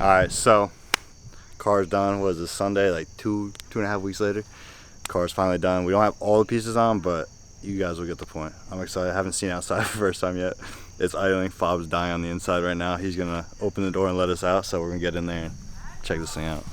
All right, so car's done. Was this Sunday? Like two and a half weeks later, car's finally done. We don't have all the pieces on, but you guys will get the point. I'm excited. I haven't seen it outside for the first time yet. It's idling. Fob's dying on the inside right now. He's gonna open the door and let us out, so we're gonna get in there and check this thing out.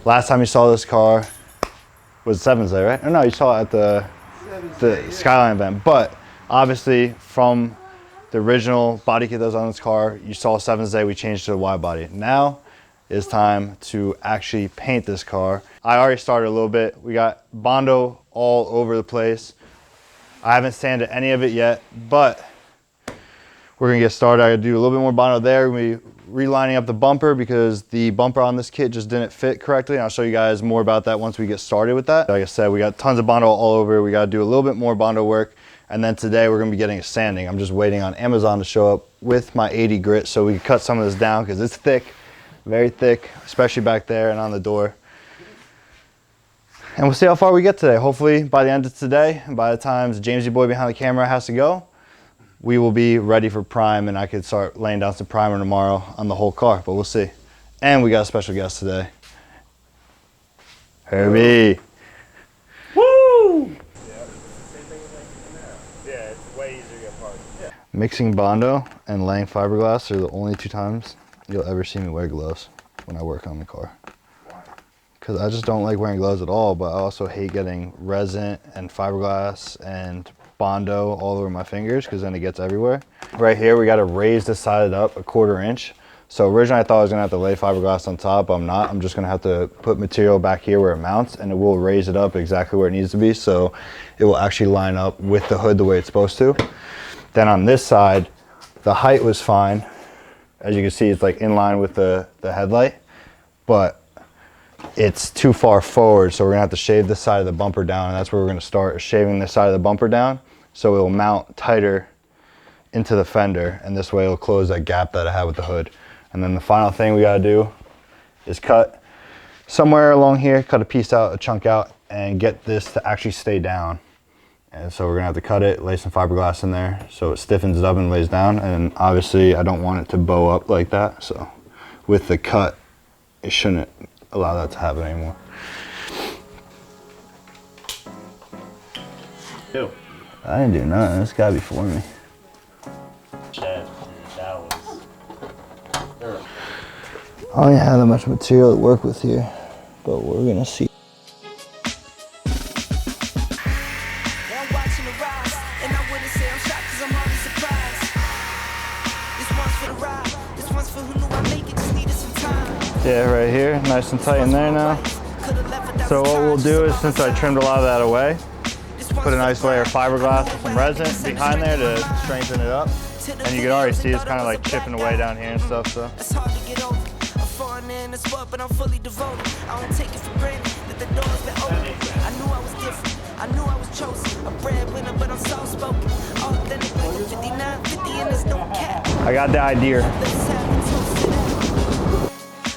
Last time you saw this car was 7th Day, right? Or no, you saw it at the Skyline event. But obviously from the original body kit that was on this car, you saw 7th Day, we changed to the wide body. Now it's time to actually paint this car. I already started a little bit. We got Bondo all over the place. I haven't sanded any of it yet, but we're gonna get started. I gotta do a little bit more Bondo there. We're gonna be relining up the bumper because the bumper on this kit just didn't fit correctly. And I'll show you guys more about that once we get started with that. Like I said, we got tons of Bondo all over. We gotta do a little bit more Bondo work. And then today we're gonna be getting a sanding. I'm just waiting on Amazon to show up with my 80 grit so we can cut some of this down because it's thick, very thick, especially back there and on the door. And we'll see how far we get today. Hopefully by the end of today, and by the time Jamesy boy behind the camera has to go, we will be ready for prime and I could start laying down some primer tomorrow on the whole car, but we'll see. And we got a special guest today. Herbie. Woo! Yeah, it's way easier to get parts. Yeah. Mixing Bondo and laying fiberglass are the only 2 times you'll ever see me wear gloves when I work on the car. Because I just don't like wearing gloves at all, but I also hate getting resin and fiberglass and Bondo all over my fingers because then it gets everywhere. Right here, we got to raise this side up 1/4 inch. So originally I thought I was gonna have to lay fiberglass on top, but I'm not. I'm just gonna have to put material back here where it mounts and it will raise it up exactly where it needs to be. So it will actually line up with the hood the way it's supposed to. Then on this side, the height was fine. As you can see, it's like in line with the headlight, but it's too far forward, so we're gonna have to shave this side of the bumper down, and that's where we're gonna start, shaving this side of the bumper down so it will mount tighter into the fender, and this way it'll close that gap that I have with the hood. And then the final thing we gotta do is cut somewhere along here, cut a piece out, a chunk out, and get this to actually stay down. And so we're gonna have to cut it, lay some fiberglass in there so it stiffens it up and lays down, and obviously I don't want it to bow up like that, so with the cut, it shouldn't allow that to happen anymore. Ew. I didn't do nothing. This guy before me. That was. I don't have that much material to work with here, but we're gonna see. Yeah, right here, nice and tight in there now. So what we'll do is, since I trimmed a lot of that away, put a nice layer of fiberglass with some resin behind there to strengthen it up. And you can already see it's kind of like chipping away down here and stuff, so. I got the idea.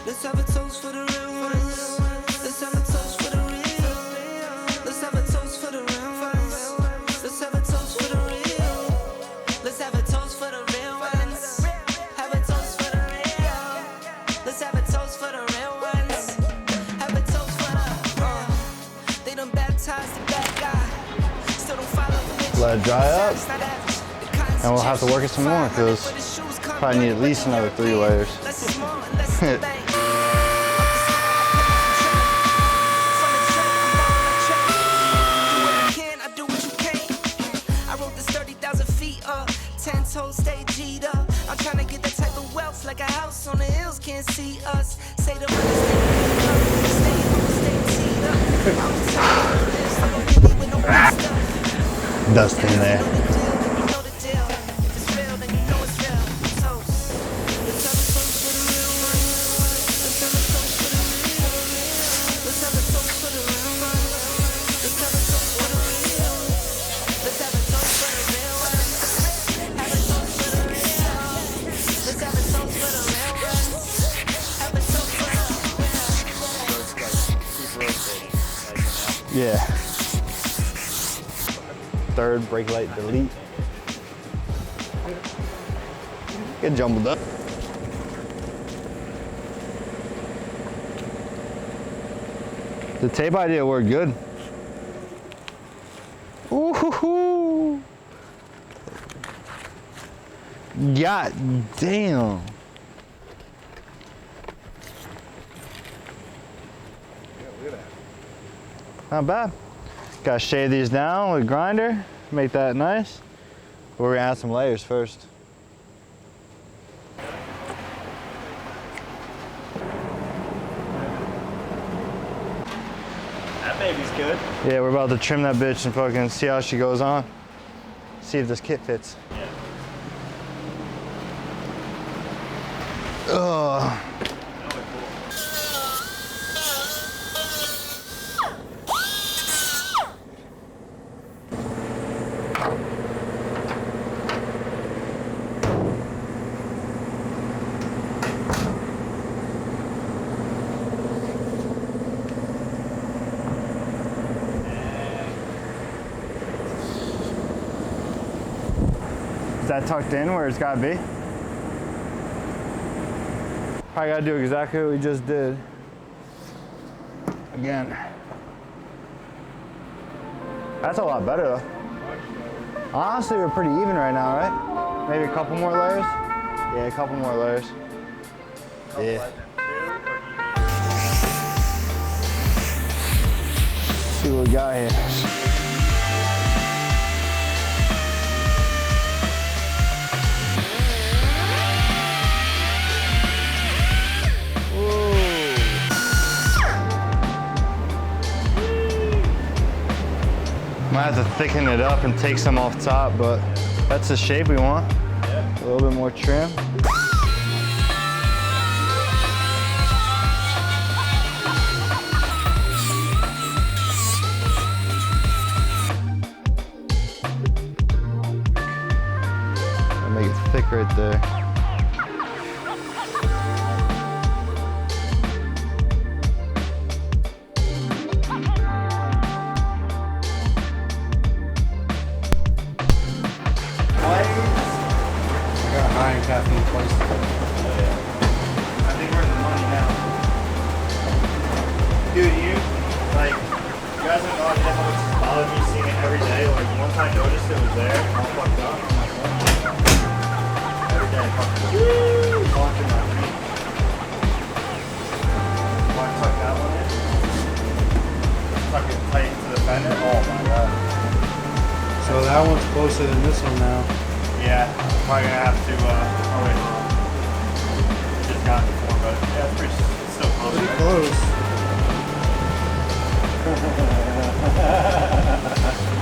Let's have a toast for the real ones. Let's have a toast for the real. Let's have a toast for the real ones. Let's have a toast for the real. Let's have a toast for the real ones. Have a toast for the real. Let's have a toast for the real ones. Have a toast for the real. They done baptized the bad guy. Still don't follow the. Let it dry up. And we'll have to work it some more because probably need at least another 3 layers. I'm trying to get that type of wealth like a house on the hills can't see us. Say the dust in there. Yeah. Third brake light delete. Get jumbled up. The tape idea worked good. Ooh. God damn. Not bad. Gotta shave these down with grinder, make that nice. We're gonna add some layers first. That baby's good. Yeah, we're about to trim that bitch and fucking see how she goes on. See if this kit fits. Yeah. Ugh. Is that tucked in where it's gotta be? Probably gotta do exactly what we just did. Again. That's a lot better though. Honestly, we're pretty even right now, right? Maybe a couple more layers? Yeah, a couple more layers. Yeah. See what we got here. Might have to thicken it up and take some off top, but that's the shape we want. Yeah. A little bit more trim. I'll make it thick right there. Caffeine twice. Oh, yeah. I think we're in the money now. Dude, you guys have no idea how much it's bothered me seeing it every day. Like, once I noticed it was there, all fucked up. I'm like, oh, every day I fucking walking my feet. Want to tuck that one in? Tuck it tight into the fender? Oh my god. So that one's closer than this one now. Yeah, probably gonna have to, oh wait. Just got it before, but yeah, it's still close. Pretty Right? close.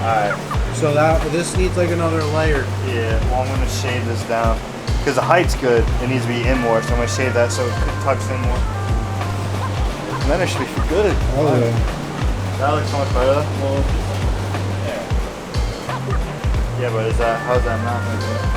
Alright. So this needs like another layer. Yeah, well I'm gonna shave this down. Because the height's good, it needs to be in more, so I'm gonna shave that so it tucks in more. And then it should be good. Oh yeah. That looks so much better. Well, yeah, but how's that not like that?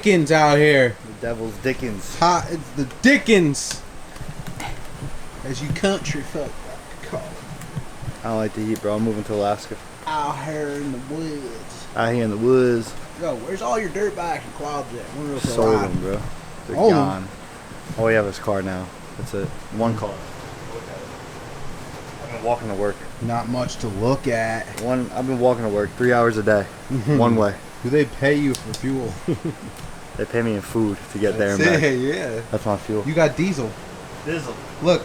Dickens out here. The devil's Dickens. Hot, it's the Dickens. As you country folk call it. I don't like the heat, bro. I'm moving to Alaska. Out here in the woods. Out here in the woods. Yo, where's all your dirt bikes and quads at? When are Sold them, bro. They're All of gone. All we have is car now. That's it. One car. I'm been walking to work. Not much to look at. I've been walking to work 3 hours a day, one way. Do they pay you for fuel? They pay me in food to get there and back. Yeah. That's my fuel. You got diesel. Diesel. Look.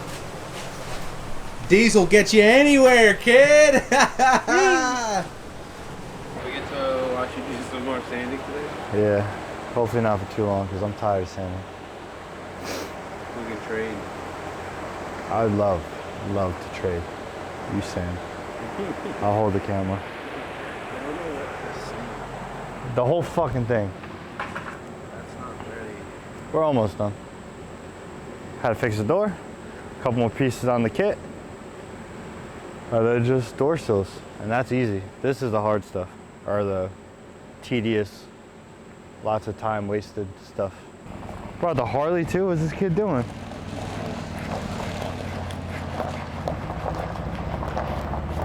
Diesel gets you anywhere, kid. We get to watch you do some more sanding today. Yeah, hopefully not for too long because I'm tired of sanding. We can trade. I would love to trade. You sand. I'll hold the camera. The whole fucking thing. That's not very. We're almost done. Had to fix the door. A couple more pieces on the kit. They're just door sills, and that's easy. This is the hard stuff, or the tedious, lots of time wasted stuff. Brought the Harley too. What's this kid doing?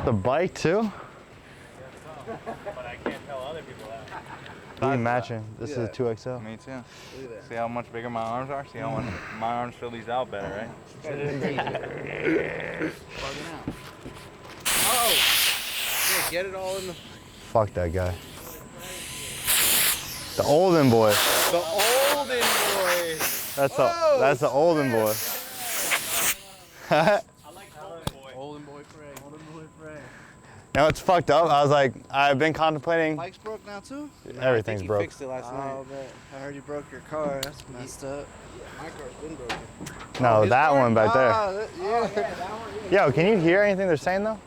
The bike too? But I can't tell other people that. We matching. This is a 2XL. Me too. See how much bigger my arms are? See how much my arms fill these out better, right? Oh! Yeah, get it all in the... Fuck that guy. The Olden boy. The Olden boy! That's the Olden boy. I like Olden boy. Olden boy Frey. Olden boy Frey. Now it's fucked up. I was like, I've been contemplating. Bike's broke now too? Everything's broke. You fixed it last night. I heard you broke your car. That's messed up. My car's been broken. No, His that car? one back there. Yeah. That one, yeah. Yo, can you hear anything they're saying though?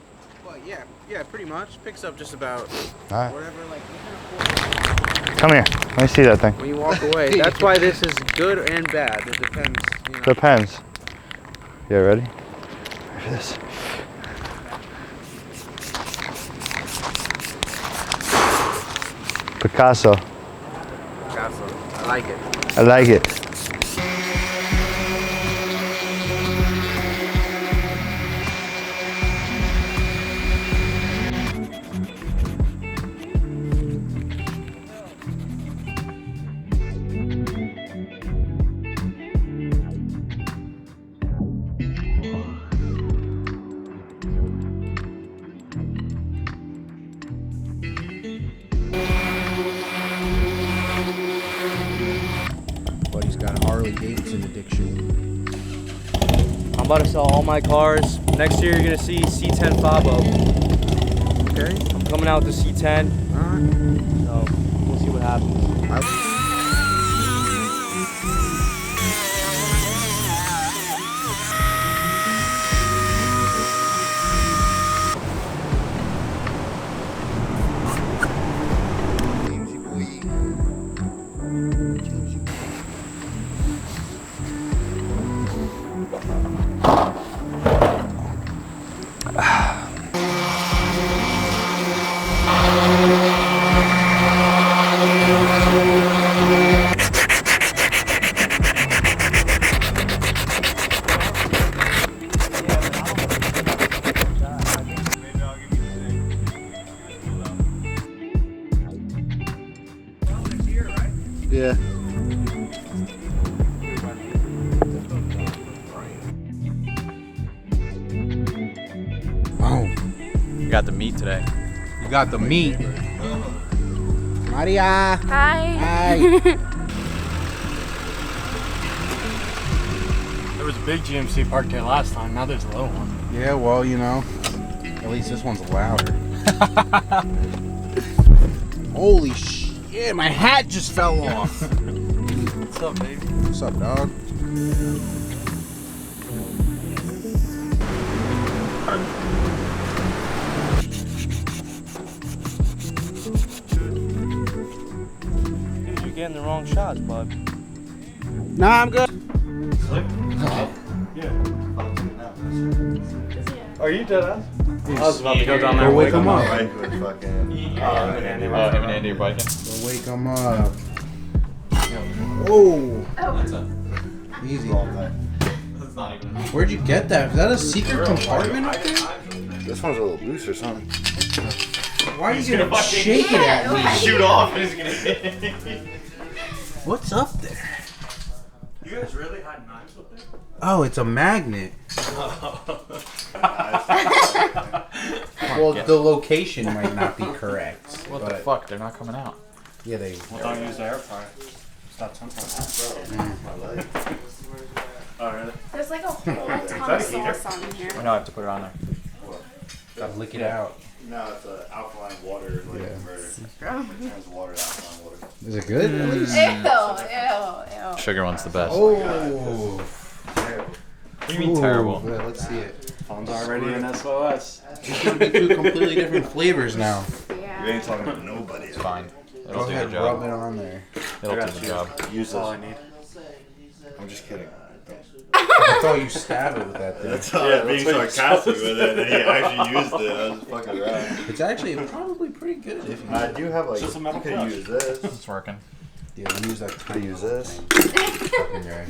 Well, yeah, pretty much. Picks up just about All right. whatever, like, you can afford. Come here. Let me see that thing. When you walk away. That's why this is good and bad. It depends. You know. Depends. Yeah, ready? Ready for this? Picasso. I like it. I like it. Buddy's got a Harley Davidson addiction. I'm about to sell all my cars. Next year you're gonna see C10 Fabo. Okay. I'm coming out with the C10, Alright. so we'll see what happens. Yeah. Oh, We got the meat today. you got the meat. Maria. Hi. Hi. There was a big GMC parked here last time. Now there's a little one. Yeah, well, you know, at least this one's louder. Holy shit, my hat just fell off. What's up, baby? What's up, dog? You're getting the wrong shots, bud. Nah, I'm good. Are you dead ass? I was about to go down there. Go wake him up. Him and Andy are biking. Go wake him up. Whoa. Easy. Where'd you get that? Is that a secret compartment up there? This one's a little loose or something. Why are you gonna shake it at me? Shoot off. He's gonna hit. What's up there? You guys really had knives up there? Oh, it's a magnet. Well, the location might not be correct. What the fuck? They're not coming out. Yeah, they. Well, don't use the air fryer. Stop sometimes. Oh, really? There's like a whole ton of sauce on here. I know I have to put it on there. Gotta lick it out. No, it's alkaline water, like converter. It turns water to alkaline water. Is it good? At least? Ew. Sugar one's the best. Oh. What do you mean terrible? Yeah, let's see it. Phone's already in SOS. It's gonna be two completely different flavors now. Yeah. You ain't talking to nobody. It's fine. Go It'll do ahead, the rub it job. on there. It'll do the job. Use That's all I this. need. I'm just kidding. I thought you stab it with that thing. That's all being sarcastic with it, and then he actually used it. I was just fucking around. It's actually probably pretty good if you. I do have like. Just a metal you could brush. use this. It's working. Yeah, let me use that. Could use this. Fucking guy.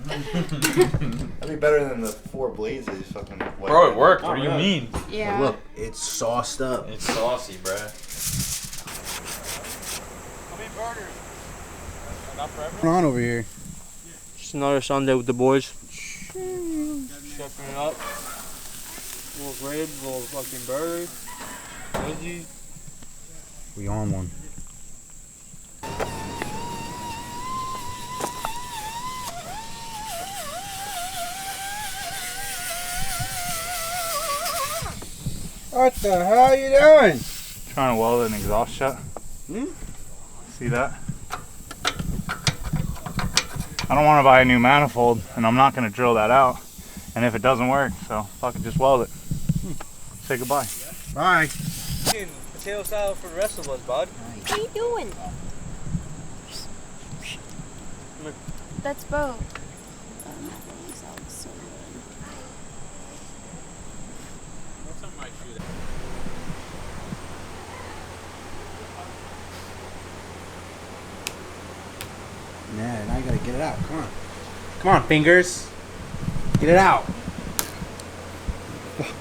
That'd be better than the 4 blades that you fucking. Bro, it worked. What do you mean? Yeah. Look, it's sauced up. It's saucy, bruh. How many burgers? Enough for everyone? What's going on over here? Just another Sunday with the boys. Checking it up. Little ribs, little fucking burgers. Veggies. We on one. What the hell are you doing? Trying to weld an exhaust shut. See that? I don't want to buy a new manifold, and I'm not going to drill that out. And if it doesn't work, so fucking just weld it. Say goodbye. Bye. Potato salad for the rest of us, bud. What are you doing? That's Bo. Yeah, now you gotta get it out. Come on. Come on, fingers. Get it out.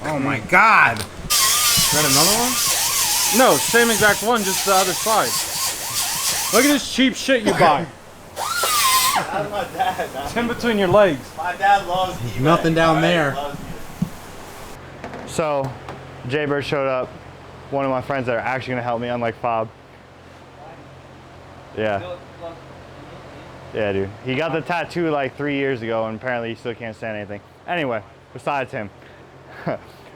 Oh my god. Is that another one? No, same exact one, just the other side. Look at this cheap shit you buy. That's my dad, man. It's in between your legs. My dad loves eBay. Nothing down there. So, Jaybird showed up. One of my friends that are actually gonna help me, unlike Fob. Yeah. Yeah, dude. He got the tattoo like 3 years ago, and apparently he still can't stand anything. Anyway, besides him,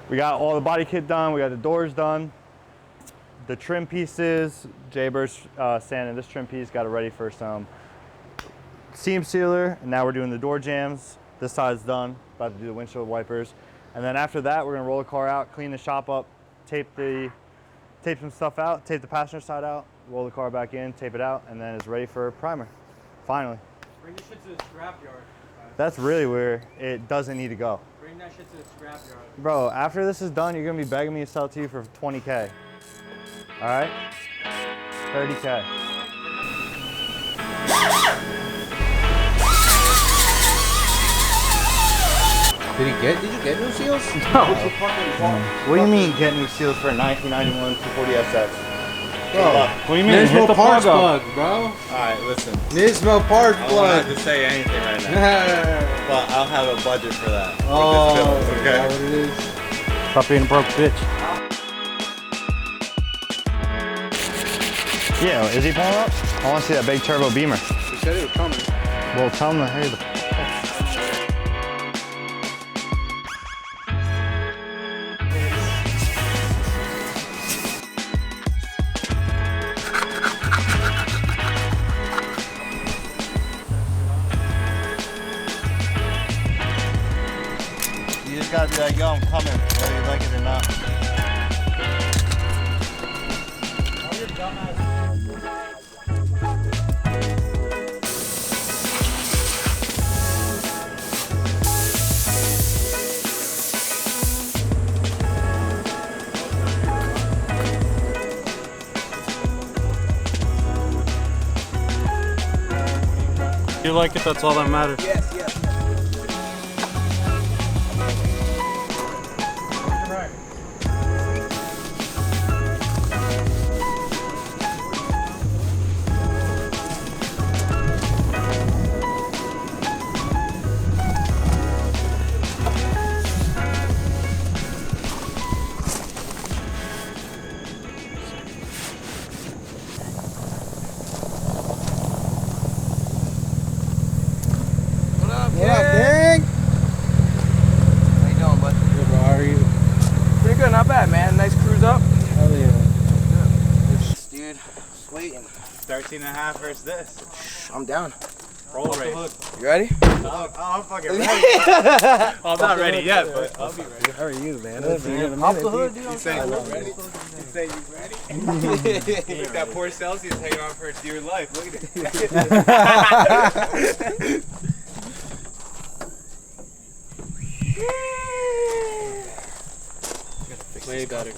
we got all the body kit done. We got the doors done. The trim pieces. Jaybird's sanding this trim piece. Got it ready for some seam sealer. And now we're doing the door jams. This side's done. About to do the windshield wipers. And then after that, we're gonna roll the car out, clean the shop up, tape some stuff out, tape the passenger side out, roll the car back in, tape it out, and then it's ready for primer. Finally. Bring this shit to the scrapyard. That's really where it doesn't need to go. Bring that shit to the scrapyard. Bro, after this is done, you're gonna be begging me to sell it to you for 20K. All right? 30K. Did you get new seals? What do you mean get new seals for a 1991 240 SX? Bro, What do you mean? Nismo Hit the Parts plug up. plug, bro. Alright, listen. Nismo Parts I don't plug. have to say anything right now. But I'll have a budget for that. Oh, For is this build, that okay? what it is? Stop being a broke bitch. Yeah, is he pulling up? I want to see that big turbo beamer. He said it was coming. Well, tell him to hurry the You just gotta be like, yo, I'm coming, whether you like it or not. You like it, that's all that matters. good, not bad, man. Nice cruise up. Hell yeah. Dude, waiting. 13.5 versus this. I'm down. Roll race. You ready? I'm fucking ready. I'm not ready yet, but I'll be ready. How are you, man? Off the hood, dude. You say you ready? You say you ready? Look, that poor Celsius hanging on for dear life. Look at it. Way better.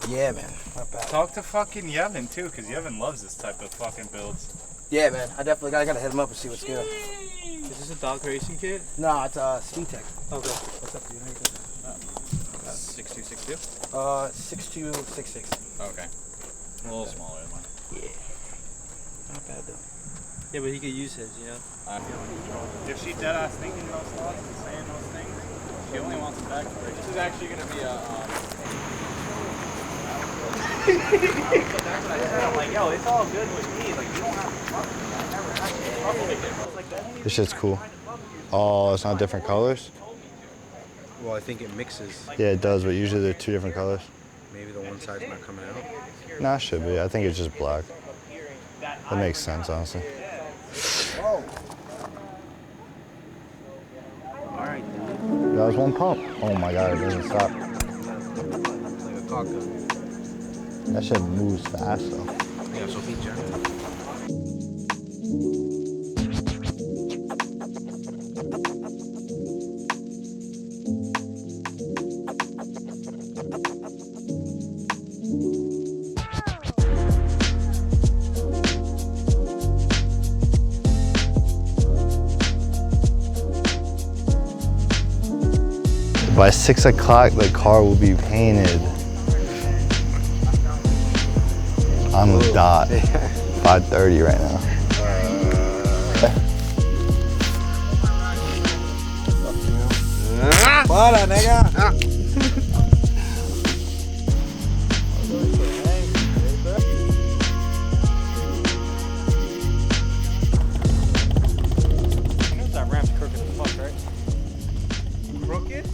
Yeah, man. Not bad. Talk to fucking Yevon too, because Yevon loves this type of fucking builds. Yeah, man. I definitely gotta hit him up and see what's good. Is this a dog racing kit? No, it's Speed Tech. Okay. What's up, dude? How you doing? 6262? 6266. Okay. A little smaller than mine. Yeah. Not bad though. Yeah, but he could use his, you know? If she dead ass thinking those thoughts and saying those things, she only wants it back for it. This is actually going to be a. That's what I said. I'm like, yo, it's all good with me. Like, you don't have to fuck me. I never had trouble with it. This shit's cool. Oh, it's not different colors? Well, I think it mixes. Yeah, it does, but usually they're 2 different colors. Maybe the one side's not coming out. Nah, it should be. I think it's just black. That makes sense, honestly. That was one pump. Oh my god, it doesn't stop. Like a cock gun. That shit moves fast though. Yeah, so be gentle. By 6 o'clock, the car will be painted. On the dot. 5:30 right now. Para, nigga. That ramp's crooked as fuck, right? Crooked?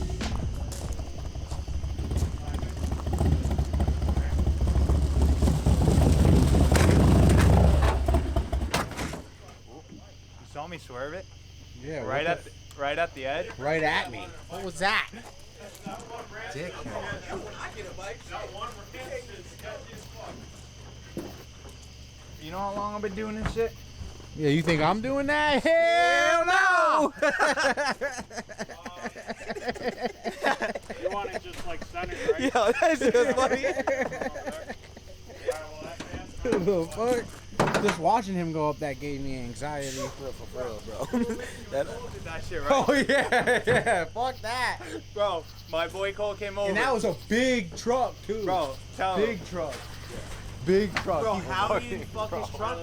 You saw me swerve it? Yeah, Right at the edge? right at me. What was that? Dick. You know how long I've been doing this shit? Yeah, you think I'm doing that? Hell no! You want it just like centered, right? Yeah, that's just funny. The fuck? Just watching him go up that gave me anxiety. For real, bro. That shit, right? Oh yeah. Fuck that. Bro, my boy Cole came over. And that was a big truck too. Bro, tell him. Big truck. Big truck. Bro, how do you fuck his truck?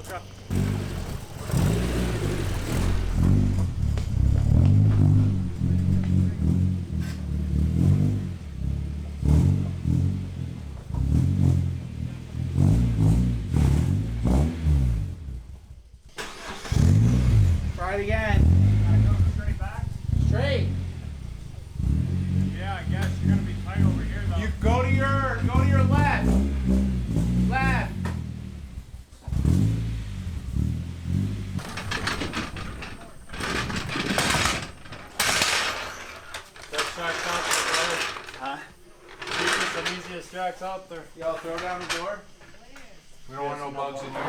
Try it again. Straight back? Straight. Yeah, I guess you're gonna be tight over here though. You go to your left. Left. Best tracks out there, bro. Huh? Easiest tracks out there. Yo, throw down the door. We don't want no bugs in there.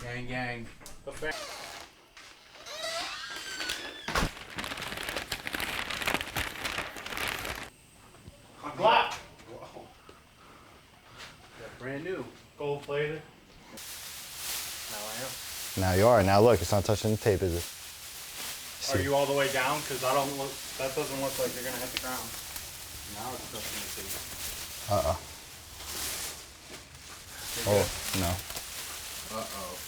Gang, gang. I'm black. Brand new. Gold plated. Now you are. Now look, it's not touching the tape, is it? Are you all the way down? Because I don't look. That doesn't look like you're gonna hit the ground. Now it's touching the tape. Uh-oh. Oh, no. Uh-oh.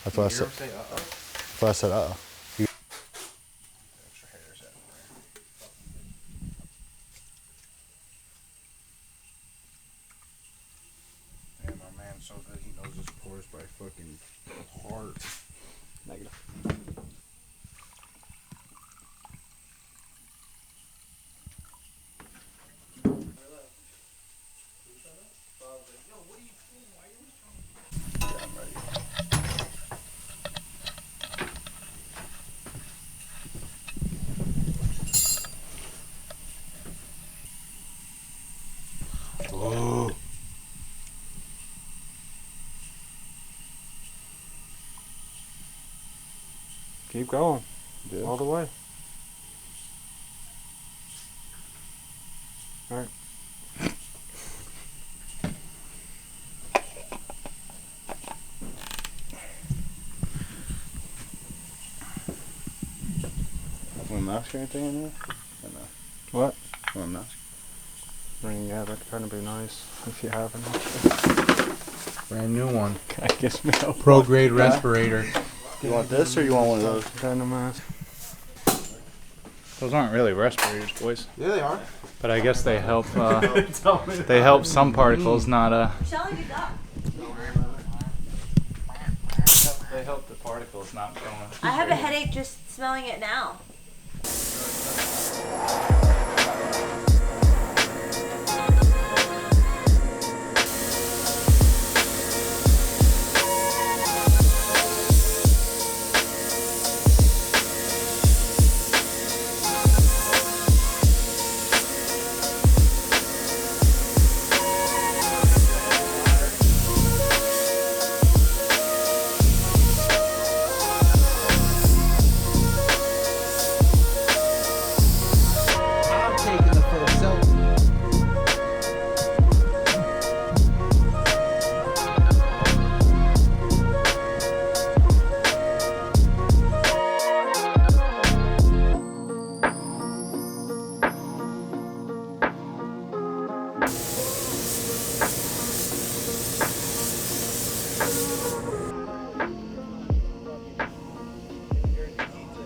That's what I said. Say uh-oh. That's what I said, uh-oh. Extra hairs everywhere. Man, my man's so good, he knows his course by fucking heart. Negative. 1 Keep going. Yeah. All the way. Alright. Want a mask or anything in there? Or no? What? Want a mask? I mean, yeah, that'd kind of be nice if you have any. Brand new one. I guess me a Pro grade respirator. You want this or you want one of those? kind of mask. Those aren't really respirators, boys. Yeah, they are. But I guess they help. They help some particles not. Shelly, good dog. They help the particles not going. I have a headache just smelling it now. I'm taking the first selfie.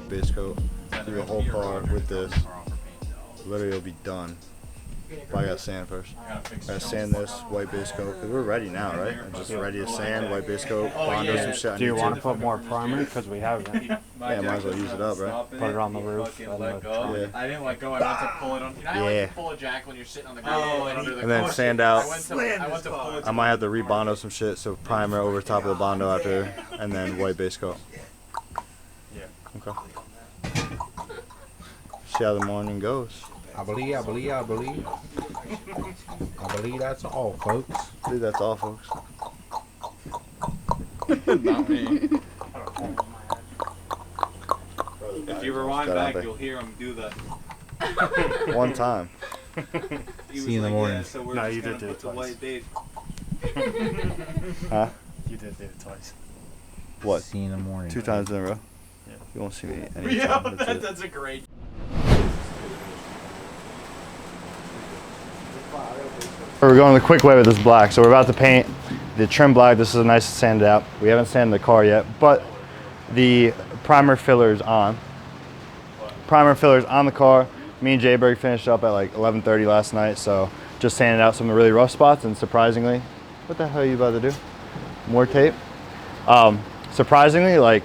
Base coat through the whole car with this. Literally, it'll be done. But I gotta sand first. I gotta sand this white base coat because we're ready now, right? I'm just ready to sand white base coat, bondo some shit. I Do you need want to. to put more primer? Because we haven't. Yeah, might as well use it up, right? Put it on the roof. Yeah. I didn't let go. I went to pull it on. You know how Yeah. you pull a jack when you're sitting on the ground under the And then cushion? sand out. I went to pull it. I might have to re-bondo some shit, so primer over top of the bondo after, and then white base coat. Yeah. Okay. See how the morning goes. I believe that's all, folks. I believe that's all, folks. Not me. If you rewind back, you'll hear him do the. One time. See you in the morning. Yeah, so we're No, just you gonna did do put it the twice. white base. Huh? You did it twice. What? See you in the morning. 2 times in a row? Yeah. You won't see me anytime. Yeah, That's it. that's a great. We're going the quick way with this black. So we're about to paint the trim black. This is a nice sanded out. We haven't sanded the car yet, but the primer filler is on. Primer filler is on the car. Me and Jayberg finished up at like 11:30 last night, so just sanded out some of the really rough spots. And surprisingly, what the hell are you about to do? More tape? Surprisingly, like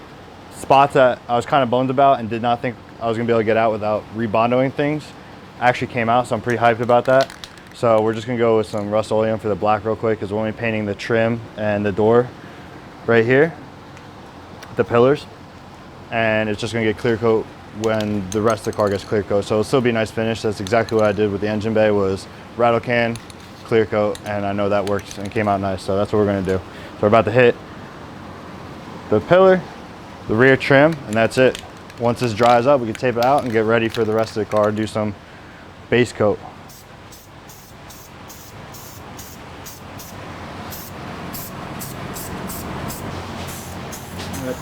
spots that I was kind of bummed about and did not think I was gonna be able to get out without rebondoing things actually came out, so I'm pretty hyped about that. So we're just gonna go with some Rust-Oleum for the black real quick because we're only painting the trim and the door right here, the pillars, and it's just gonna get clear coat when the rest of the car gets clear coat. So it'll still be a nice finish. That's exactly what I did with the engine bay, was rattle can, clear coat, and I know that worked and came out nice. So that's what we're gonna do. So we're about to hit the pillar, the rear trim, and that's it. Once this dries up, we can tape it out and get ready for the rest of the car, do some base coat.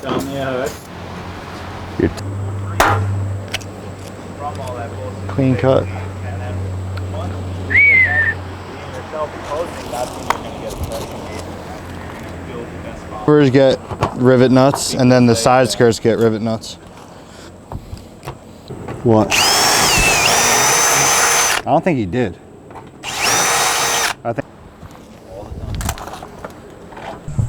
Down the hood. Clean cut. Covers get rivet nuts, and then the side skirts get rivet nuts. What? I don't think he did. I think.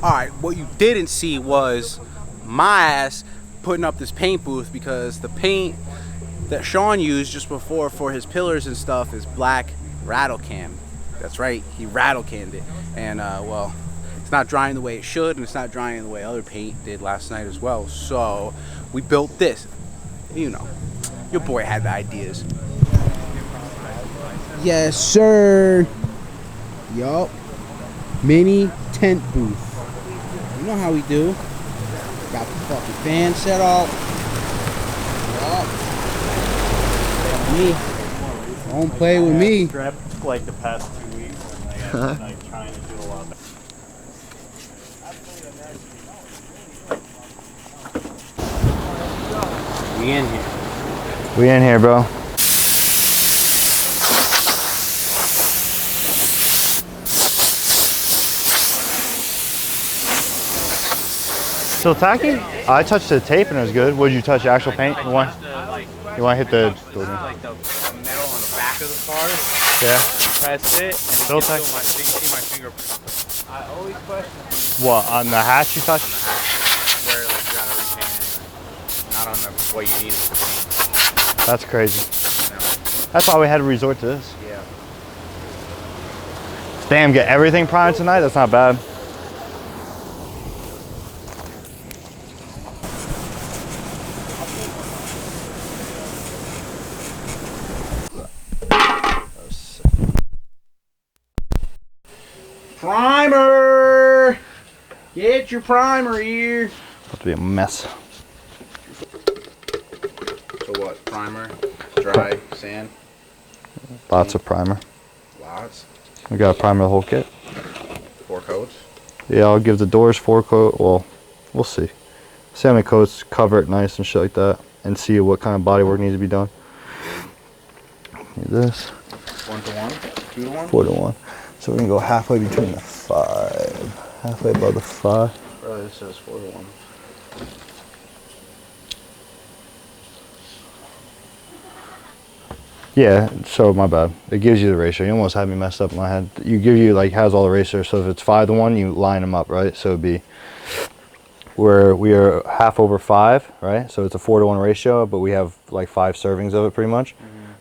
Alright, what you didn't see was my ass putting up this paint booth because the paint that Sean used just before for his pillars and stuff is black rattle can. That's right, he rattle canned it. And well, it's not drying the way it should, and it's not drying the way other paint did last night as well. So we built this. You know, your boy had the ideas. Yes, sir. Yup. Mini tent booth. You know how we do. Got the fucking fan set up. me. Don't play with me. Prepped like the past 2 weeks and like trying to do a lot better. We in here. We in here, bro. Still tacky? I touched the tape and it was good. Would you touch the actual paint? You want to hit the Like the metal on the back of the car. yeah. Press it. And Still tacky. see my fingerprint. I always question What, on the hatch you touched? where like you gotta repaint it. Not on the what you need to paint. That's crazy. No. That's why we had to resort to this. Yeah. Damn, get everything primed tonight? That's not bad. Primer! Get your primer here. About to be a mess. So what? Primer, dry, sand, Lots of primer. lots, We got to primer the whole kit. 4 coats. Yeah, I'll give the doors 4 coat. Well, we'll see. See how many coats, cover it nice and shit like that, and see what kind of body work needs to be done. Need this. 1 to 1, 2 to 1. 4 to 1. So we're gonna go halfway between the 5. Halfway above the 5. Bro, this says 4 to 1. Yeah, so my bad. It gives you the ratio. You almost had me messed up in my head. You like has all the ratio. So if it's 5 to 1, you line them up, right? So it'd be where we are half over 5, right? So it's a 4 to 1 ratio, but we have like 5 servings of it pretty much.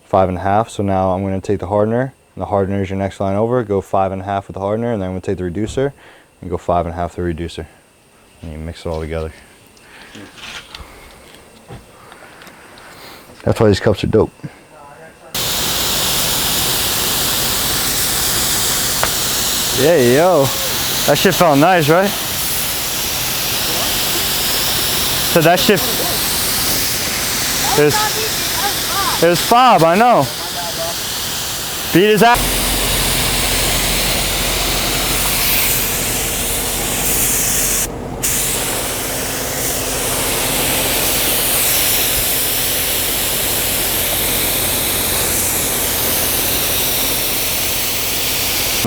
5.5. So now I'm gonna take the hardener. And the hardener is your next line over. Go 5.5 with the hardener, and then I'm gonna take the reducer and go 5.5 the reducer. And you mix it all together. That's why these cups are dope. Yeah, yo. That shit felt nice, right? So that shit. It was fob, I know. Beat his ass.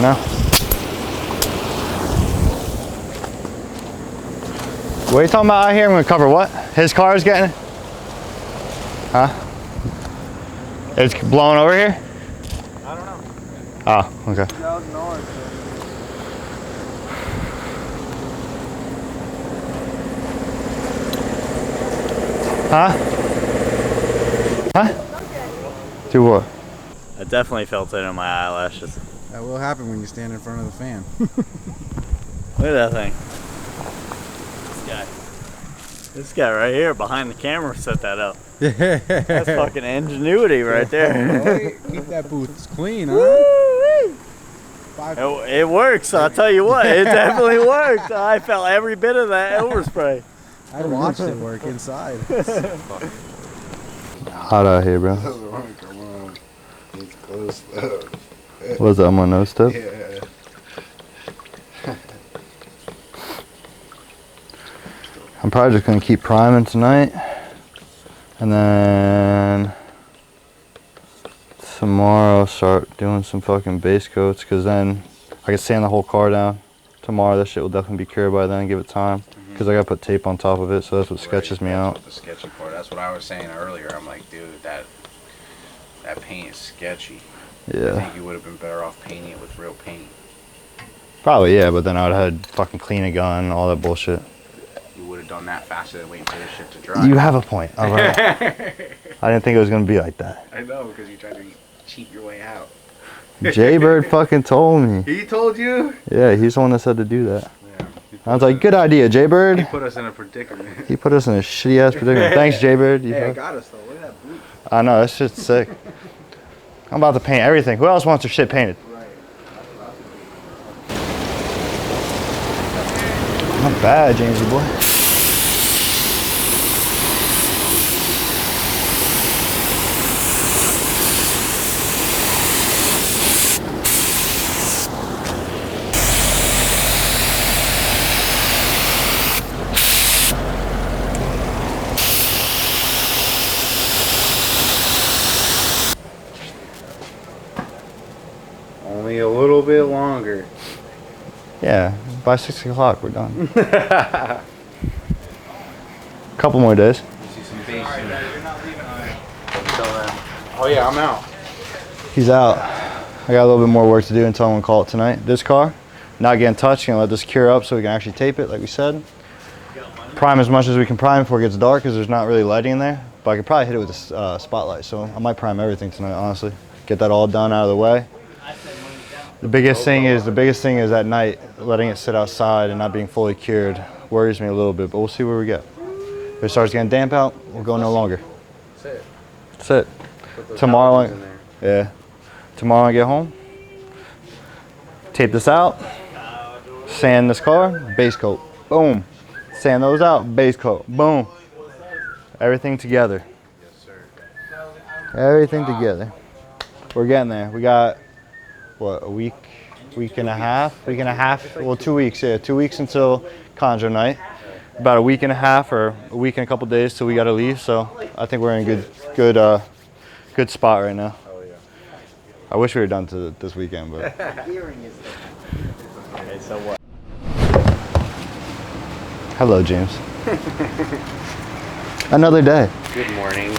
No. What are you talking about out here? I'm gonna cover what? His car is getting it? Huh? It's blowing over here? I don't know. Oh, okay. That was north. Huh? Huh? Do what? I definitely felt it in my eyelashes. That will happen when you stand in front of the fan. Look at that thing. This guy right here behind the camera set that up. That's fucking ingenuity right there. Keep that booth clean, huh? It works, I'll tell you what, it definitely worked. I felt every bit of that overspray. I watched it work inside. Hot out here, bro. Come on. It's close. What's that on my nose tip? Yeah. I'm probably just gonna keep priming tonight, and then tomorrow start doing some fucking base coats, because then I can sand the whole car down. Tomorrow that shit will definitely be cured by then. Give it time, because I gotta put tape on top of it, so that's what sketches me out. That's the sketchy part. That's what I was saying earlier. I'm like, dude, that paint is sketchy. I Yeah, think you would have been better off painting it with real paint. probably yeah, but then I would have had fucking clean a gun, all that bullshit. You would have done that faster than waiting for this shit to dry. You have a point. All right. I didn't think it was gonna be like that. I know, because you tried to cheat your way out. Jaybird fucking told me. He told you? Yeah, he's the one that said to do that. Yeah. I was like, good idea, Jaybird. He put us in a predicament. He put us in a shitty ass predicament. Thanks, Jaybird. Hey, I got us though. Look at that boot. I know, that shit's sick. I'm about to paint everything. Who else wants their shit painted? Not bad, Jamesy boy. Only a little bit longer. Yeah, by 6 o'clock we're done. Couple more days. See some base. Oh yeah, I'm out. He's out. I got a little bit more work to do until I'm gonna call it tonight. This car, not getting touched, gonna let this cure up so we can actually tape it like we said. Prime as much as we can prime before it gets dark because there's not really lighting in there. But I could probably hit it with a spotlight, so I might prime everything tonight, honestly. Get that all done out of the way. The biggest thing is at night, letting it sit outside and not being fully cured worries me a little bit, but we'll see where we get. If it starts getting damp out, we'll go no longer. That's it. Tomorrow, yeah. Tomorrow I get home, tape this out, sand this car, base coat, boom. Sand those out, base coat, boom. Everything together. Everything together. We're getting there. We got, what, a week and a half? Well, 2 weeks, yeah. 2 weeks until Conjure night. About a week and a half or a week and a couple days till we gotta leave. So I think we're in a good spot right now. I wish we were done to this weekend, but. Okay, so what? Hello, James. Another day. Good morning.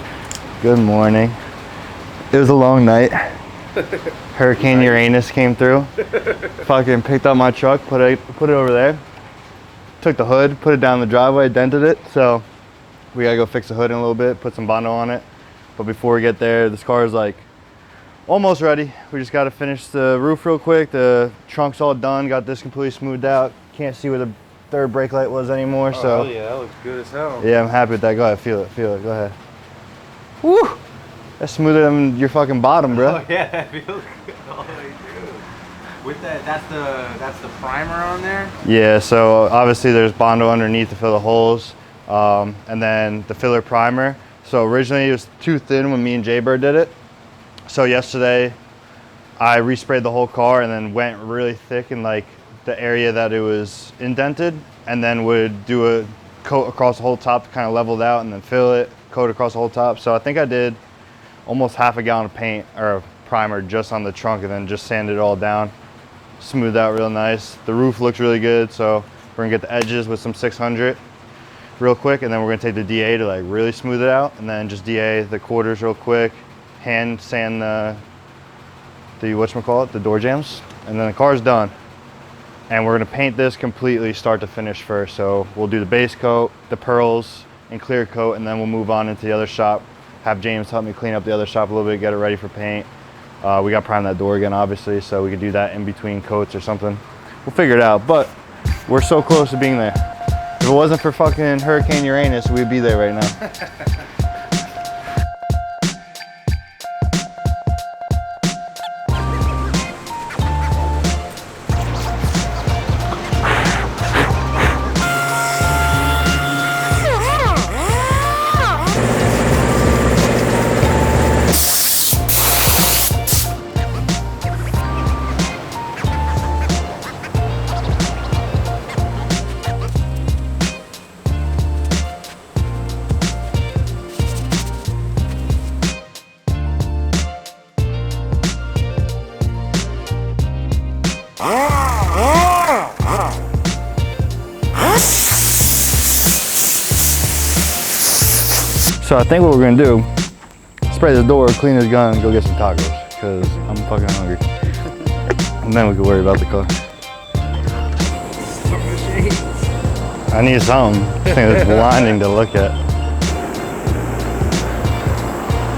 Good morning. It was a long night. Hurricane Uranus came through. Fucking picked up my truck, put it over there. Took the hood, put it down the driveway, dented it. So we gotta go fix the hood in a little bit, put some Bondo on it. But before we get there, this car is like almost ready. We just gotta finish the roof real quick. The trunk's all done, got this completely smoothed out. Can't see where the third brake light was anymore, so. Oh yeah, that looks good as hell. Yeah, I'm happy with that. Go ahead, feel it, go ahead. Woo! That's smoother than your fucking bottom, bro. Oh yeah, that feels good all the way through. With that's the primer on there? Yeah, so obviously there's Bondo underneath to fill the holes, and then the filler primer. So originally it was too thin when me and Jay-Bird did it. So yesterday I resprayed the whole car and then went really thick in like the area that it was indented, and then would do a coat across the whole top to kind of level it out, and then fill it, coat across the whole top. So I think I did almost half a gallon of paint or primer just on the trunk, and then just sanded it all down, smoothed out real nice. The roof looks really good, so we're gonna get the edges with some 600 real quick, and then we're gonna take the DA to like really smooth it out, and then just DA the quarters real quick, hand sand the whatchamacallit, the door jambs, and then the car's done. And we're gonna paint this completely start to finish first. So we'll do the base coat, the pearls, and clear coat, and then we'll move on into the other shop. Have James help me clean up the other shop a little bit, get it ready for paint. We got to prime that door again, obviously, so we could do that in between coats or something. We'll figure it out, but we're so close to being there. If it wasn't for fucking Hurricane Uranus, we'd be there right now. So I think what we're gonna do, spray the door, clean his gun, and go get some tacos, because I'm fucking hungry. And then we can worry about the car. I need something. This thing is blinding to look at.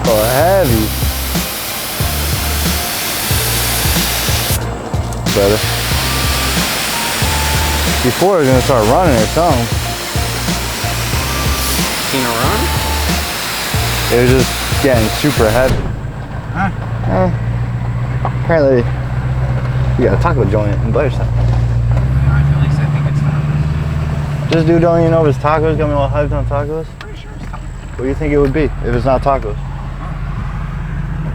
Oh, heavy. Better. Before I was gonna start running or something. Seen a run? It was just getting super heavy. Huh? Apparently, we got a taco joint in Blairstown. At least I think it's not. This dude don't even know if it's tacos, got me all hyped on tacos. Pretty sure it's tacos. What do you think it would be if it's not tacos?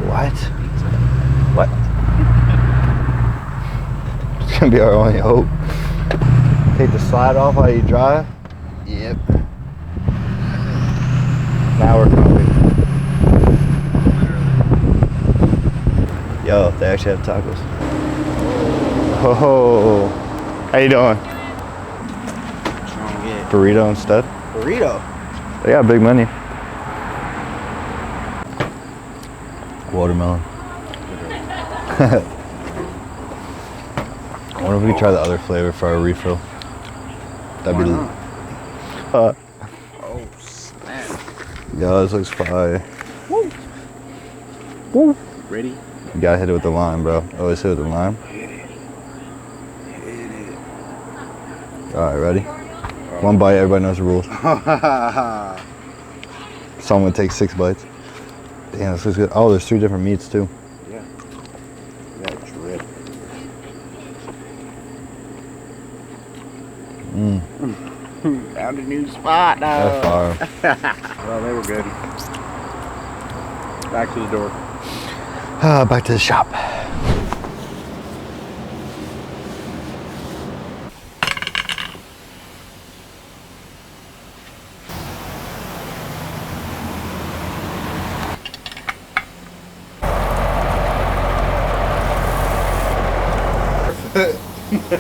What? What? It's gonna be our only hope. Take the slide off while you drive. Yep. Now we're coming. Yo, they actually have tacos. Oh, how you doing? Trying to get Burrito instead? burrito. They got a big menu. Watermelon. I wonder if we could try the other flavor for our refill. That'd be. Oh snap! Yeah, this looks fire. Woo. Woo. Ready? You gotta hit it with the lime, bro. Always hit it with the lime. Hit it. Hit it. All right, ready? One bite. Everybody knows the rules. Someone take 6 bites. Damn, this looks good. Oh, there's 3 different meats too. Yeah. That drip. Found a new spot now. That's fire. Well, they were good. Back to the door. Back to the shop.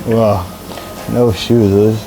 Wow, no shoes, Liz.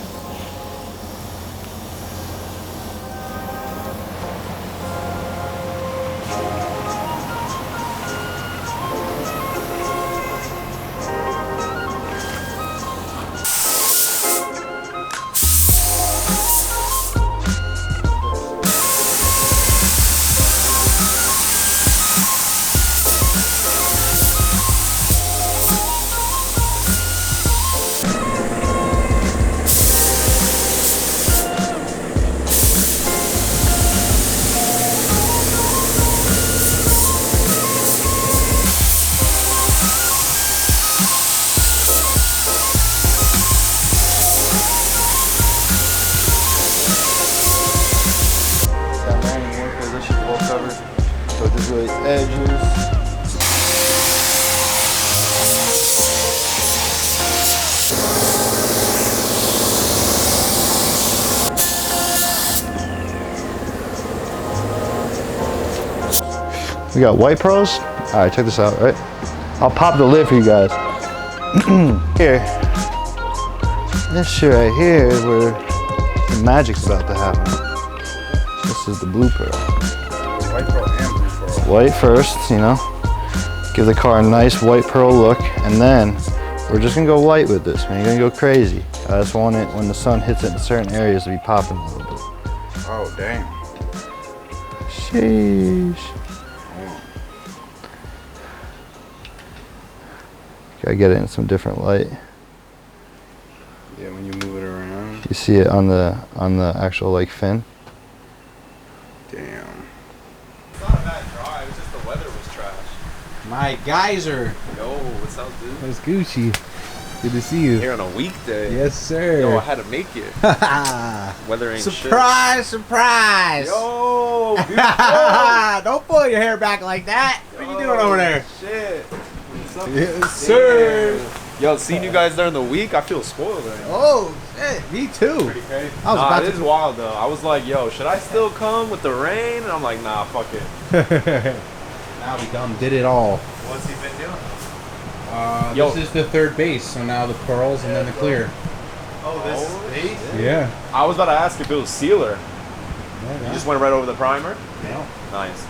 So just really edges. We got white pearls. All right, check this out, right? I'll pop the lid for you guys. Here. This shit right here is where the magic's about to happen. This is the blue pearl. White pearl and blue pearl. White first, you know. Give the car a nice white pearl look, and then we're just gonna go light with this, man. You're gonna go crazy. I just want it, when the sun hits it in certain areas, to be popping a little bit. Oh, damn. Sheesh. Gotta get it in some different light. Yeah, when you move it around. You see it on the actual like fin. Damn. It's not a bad drive, it's just the weather was trash. My geyser. Yo, what's up, dude? That's Gucci. Good to see you. Here on a weekday. Yes, sir. Yo, I had to make it. Weather ain't Surprise, surprise. shit. Yo, beautiful. Don't pull your hair back like that. What are you doing over there? Shit. What's up? Yes, sir. Yo, seeing you guys during the week, I feel spoiled right now. Oh, shit. Me too. Pretty crazy. I was about this is wild though. I was like, yo, should I still come with the rain? And I'm like, nah, fuck it. Now we done did it all. What's he been doing? This is the third base, so now the pearls and then the clear. Oh, this is base? Yeah. I was about to ask if it was sealer. Yeah. You just went right over the primer? Yeah. Nice.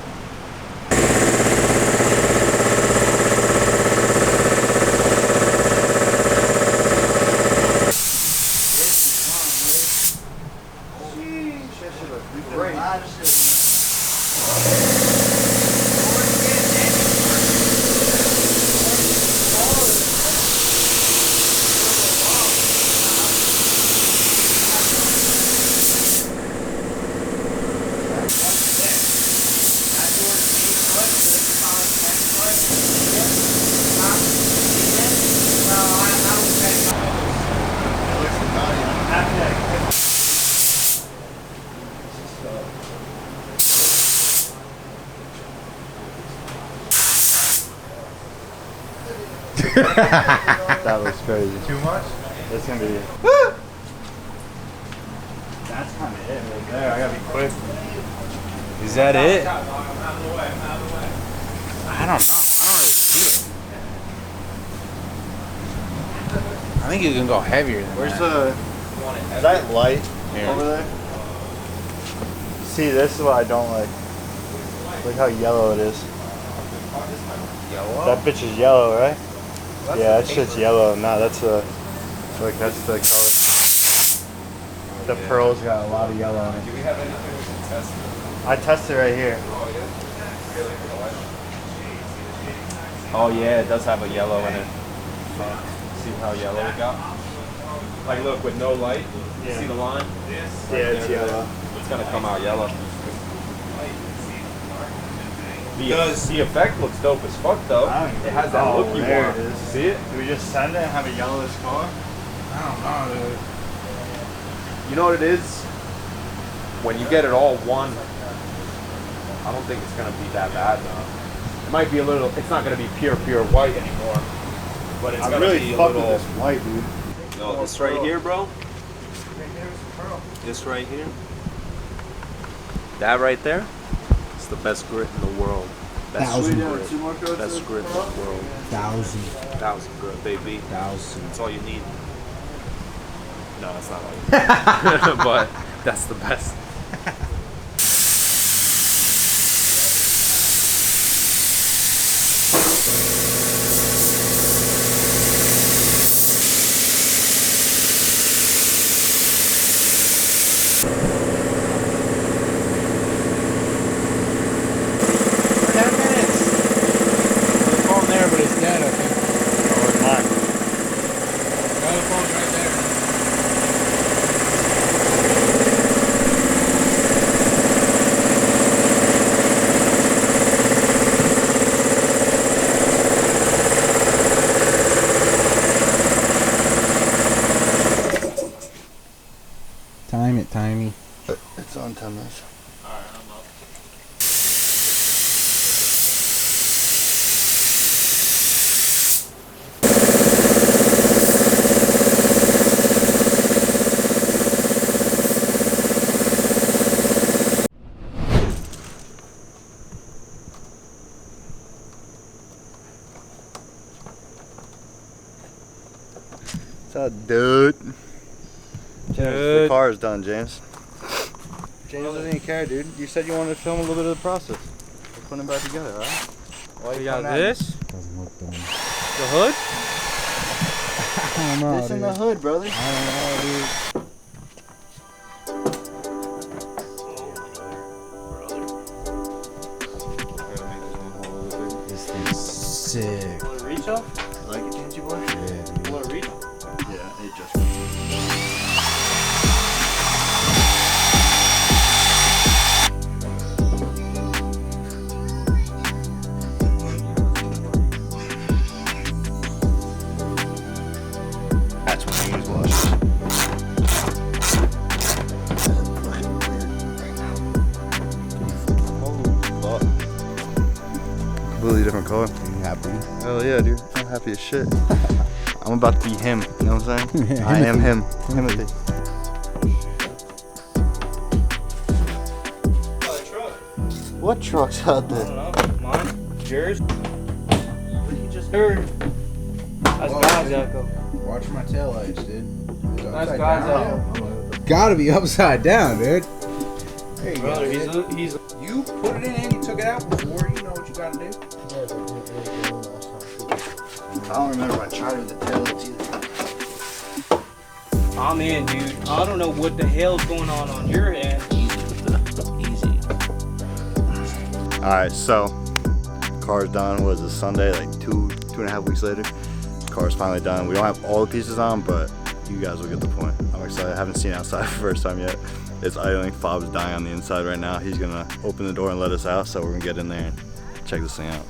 That looks crazy. Too much? It's gonna be. That's kind of it right there. I gotta be quick. Is that it? I'm out of the way. I don't know. I don't really see it. think you can go heavier than Where's that. is that light Here. over there? See, this is what I don't like. Look how yellow it is. Yellow? That bitch is yellow, right? Yeah, that shit's yellow. Nah, that's like that's the color. The pearl's got a lot of yellow on it. Do we have anything we can test? I tested right here. Oh yeah, it does have a yellow in it. See how yellow it got? Like look, with no light, you see the line? Yeah, it's yellow. It's gonna come out yellow. The effect looks dope as fuck though. It has that look you there want. it is. See it? Do we just send it and have a yellowish car? I don't know, dude. You know what it is? When you get it all one, I don't think it's gonna be that bad though. It might be a little. It's not gonna be pure white anymore. But it's I gonna really be a fuck little. with this white, dude. No, this right here, bro. This right here. That right there. It's the best grit in the world. Best 1,000 grit. Best grit in the world. 1,000. 1,000 grit, baby. 1,000. That's all you need. No, it's not all you need. But that's the best. There, but it's dead, I think. Oh, it's mine. No, the phone's right there. Time it, Timey. It's on 10 minutes. What's up, dude? The car is done, James. James doesn't even care, dude. You said you wanted to film a little bit of the process. We're putting it back together, alright? Why We got this. Doesn't look done. The hood. I don't know, This in dude. the hood, brother. I don't know, dude. This thing's sick. Want to reach up? Like it, James, boy? Yeah, dude. Want to reach? Yeah, it just. That's what I use washers. Completely different color. You happy? Hell yeah, dude. I'm happy as shit. I'm about to be him. You know what I'm saying? I am him. Timothy. What truck's out I there? don't know. Mine. Yours. What you just heard? That's God's echo. Watch my taillights, dude. It's That's upside God's down. echo. Gotta be upside down, dude. There you Brother, go. he's You put it in and you took it out before. You know what you gotta do. I don't remember if I tried with the taillights either. I'm in, dude. I don't know what the hell's going on your end. Easy. Alright, so car's done. Was it Sunday? Like two and a half weeks later. Car's finally done. We don't have all the pieces on, but you guys will get the point. I'm excited. I haven't seen it outside for the first time yet. It's idling. Fob's dying on the inside right now. He's gonna open the door and let us out, so we're gonna get in there and check this thing out.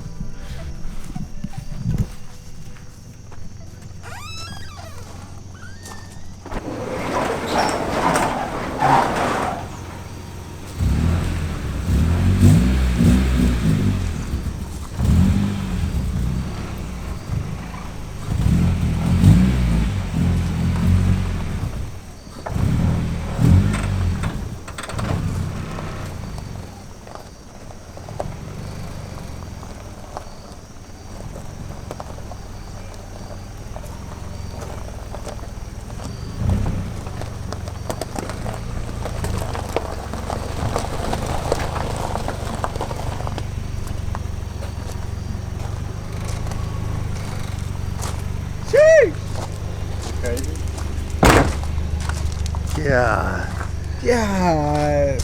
Yeah. Yeah.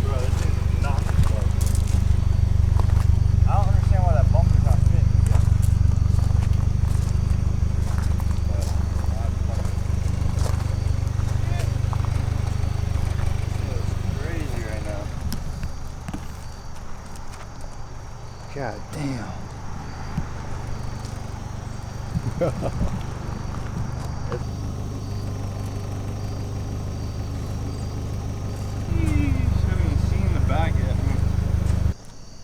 Bro, this thing's not close. I don't understand why that bumper's not fitting. Crazy right now. God damn. Haven't even seen the back yet.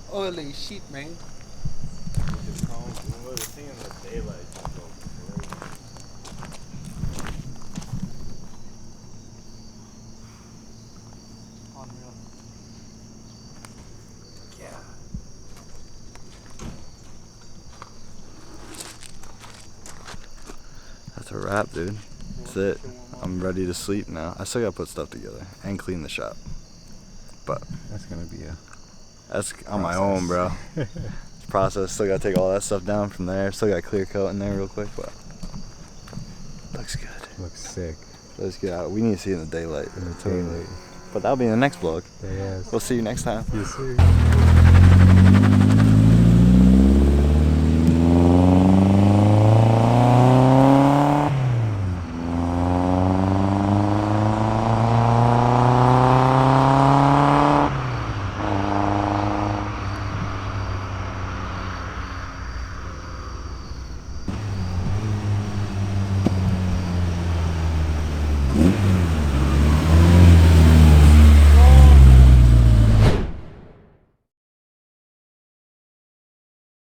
Holy shit, man. Seeing the daylight just go crazy. Unreal. That's a wrap, dude. That's it. I'm ready to sleep now. I still gotta put stuff together and clean the shop. But That's gonna be a that's on my own, bro. Process. Still gotta take all that stuff down from there. Still got clear coat in there real quick, but looks good. looks sick. Let's get out. We need to see it in the daylight. In the daylight. But that'll be in the next vlog. Yes. We'll see you next time. Yes, sir.